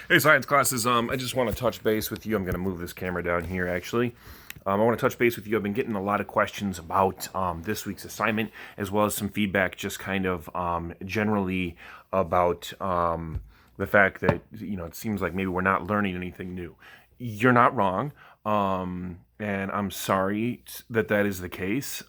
Hey, science classes. I just want to touch base with you. I'm going to move this camera down here, actually. I want to touch base with you. I've been getting a lot of questions about this week's assignment, as well as some feedback, just kind of generally about the fact that, it seems like maybe we're not learning anything new. You're not wrong. And I'm sorry that that is the case.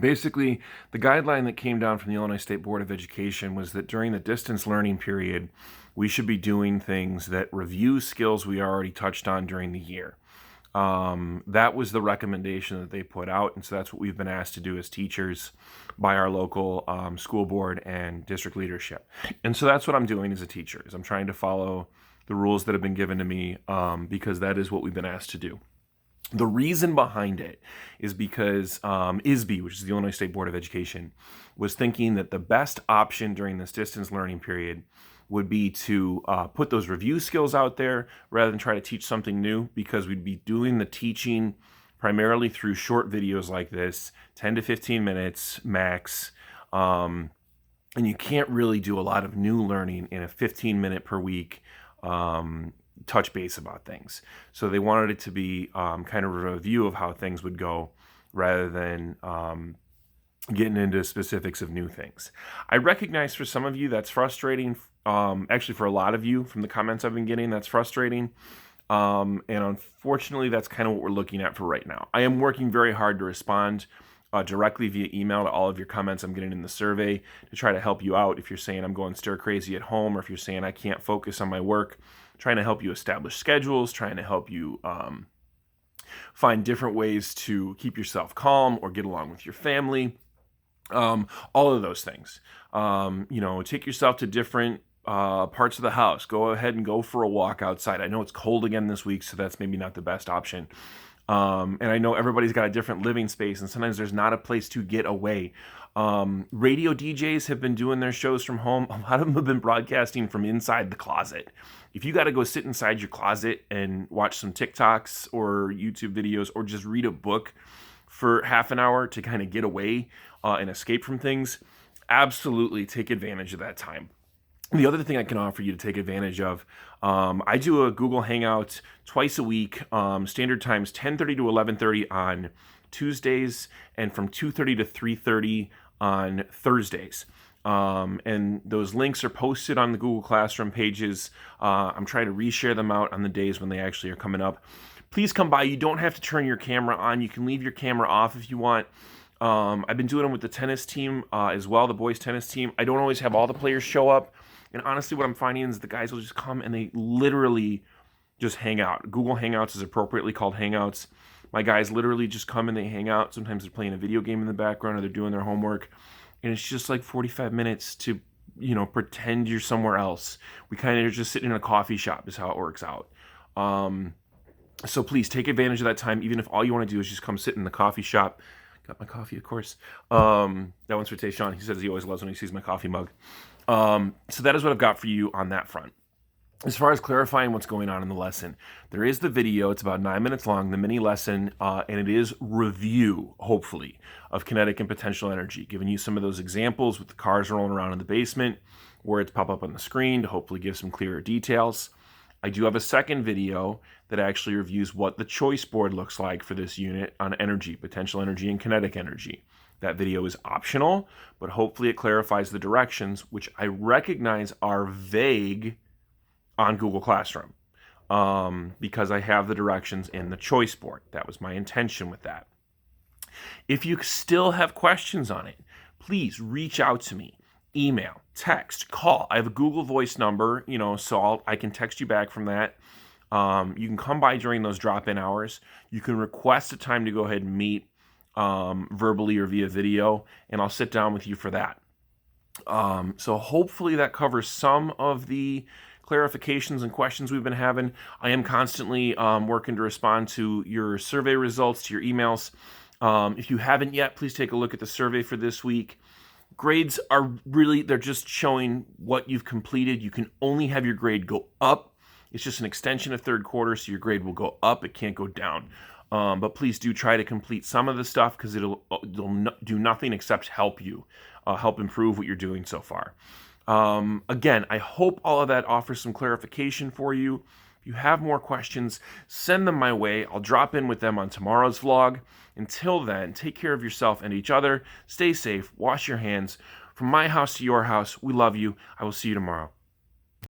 Basically, the guideline that came down from the Illinois State Board of Education was that during the distance learning period, we should be doing things that review skills we already touched on during the year. That was the recommendation that they put out, and so that's what we've been asked to do as teachers by our local school board and district leadership. And so that's what I'm doing as a teacher, is I'm trying to follow the rules that have been given to me because that is what we've been asked to do. The reason behind it is because ISB, which is the Illinois State Board of Education, was thinking that the best option during this distance learning period would be to put those review skills out there rather than try to teach something new, because we'd be doing the teaching primarily through short videos like this, 10 to 15 minutes max. And you can't really do a lot of new learning in a 15-minute per week touch base about things. So they wanted it to be kind of a review of how things would go rather than getting into specifics of new things. I recognize for some of you that's frustrating. Actually, for a lot of you from the comments I've been getting, that's frustrating. And unfortunately, that's kind of what we're looking at for right now. I am working very hard to respond directly via email to all of your comments I'm getting in the survey to try to help you out. If you're saying I'm going stir crazy at home, or if you're saying I can't focus on my work, trying to help you establish schedules, trying to help you find different ways to keep yourself calm or get along with your family. All of those things. Take yourself to different parts of the house. Go ahead and go for a walk outside. I know it's cold again this week, so that's maybe not the best option. And I know everybody's got a different living space, and sometimes there's not a place to get away. Radio DJs have been doing their shows from home. A lot of them have been broadcasting from inside the closet. If you got to go sit inside your closet and watch some TikToks or YouTube videos, or just read a book for half an hour to kind of get away and escape from things, absolutely take advantage of that time. The other thing I can offer you to take advantage of, I do a Google Hangout twice a week, standard times 10:30 to 11:30 on Tuesdays, and from 2:30 to 3:30 on Thursdays. And those links are posted on the Google Classroom pages. I'm trying to reshare them out on the days when they actually are coming up. Please come by. You don't have to turn your camera on. You can leave your camera off if you want. I've been doing them with the tennis team as well, the boys tennis team. I don't always have all the players show up. And honestly, what I'm finding is the guys will just come and they literally just hang out. Google Hangouts is appropriately called Hangouts. My guys literally just come and they hang out. Sometimes they're playing a video game in the background, or they're doing their homework. And it's just like 45 minutes to, pretend you're somewhere else. We kind of are just sitting in a coffee shop is how it works out. So please take advantage of that time, even if all you want to do is just come sit in the coffee shop. Got my coffee, of course. That one's for Tayshawn. He says he always loves when he sees my coffee mug. So that is what I've got for you on that front. As far as clarifying what's going on in the lesson, there is the video. It's about 9 minutes long, the mini lesson, and it is review, hopefully, of kinetic and potential energy, giving you some of those examples with the cars rolling around in the basement, words pop up on the screen to hopefully give some clearer details. I do have a second video that actually reviews what the choice board looks like for this unit on energy, potential energy, and kinetic energy. That video is optional, but hopefully it clarifies the directions, which I recognize are vague on Google Classroom, because I have the directions in the choice board. That was my intention with that. If you still have questions on it, please reach out to me. Email, text, call. I have a Google Voice number, so I can text you back from that. You can come by during those drop-in hours. You can request a time to go ahead and meet verbally or via video, and I'll sit down with you for that. So hopefully that covers some of the clarifications and questions we've been having. I am constantly working to respond to your survey results, to your emails. If you haven't yet, please take a look at the survey for this week. Grades are they're just showing what you've completed. You can only have your grade go up. It's just an extension of third quarter, so your grade will go up. It can't go down. But please do try to complete some of the stuff, because it'll do nothing except help you, help improve what you're doing so far. Again, I hope all of that offers some clarification for you. If you have more questions, send them my way. I'll drop in with them on tomorrow's vlog. Until then, take care of yourself and each other. Stay safe. Wash your hands. From my house to your house, we love you. I will see you tomorrow.